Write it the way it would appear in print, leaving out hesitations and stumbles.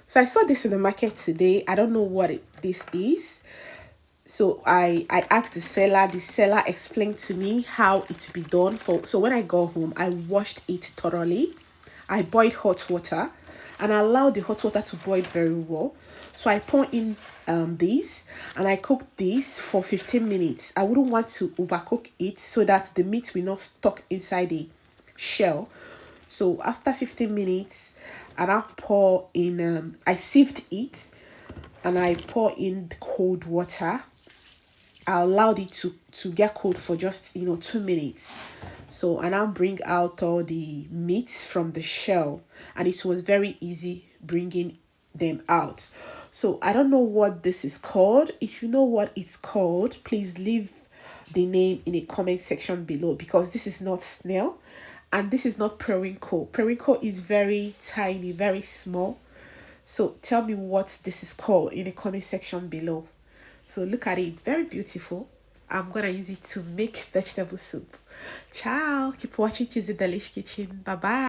So I saw this in the market today. I don't know what this is. So I asked the seller. The seller explained to me how it to be done. So when I got home, I washed it thoroughly. I boiled hot water and I allowed the hot water to boil very well. So I pour in this and I cooked this for 15 minutes. I wouldn't want to overcook it so that the meat will not stuck inside the shell. So after 15 minutes, and I pour in, I sieved it and I pour in the cold water. I allowed it to get cold for just 2 minutes. So and I'll bring out all the meat from the shell, and it was very easy bringing them out. So I don't know what this is called. If you know what it's called, please leave the name in a comment section below, because this is not snail and this is not periwinkle. Periwinkle is very tiny, very small. So tell me what this is called in the comment section below. So look at it, very beautiful. I'm gonna use it to make vegetable soup. Ciao, keep watching Chizzy Delish Kitchen. Bye bye.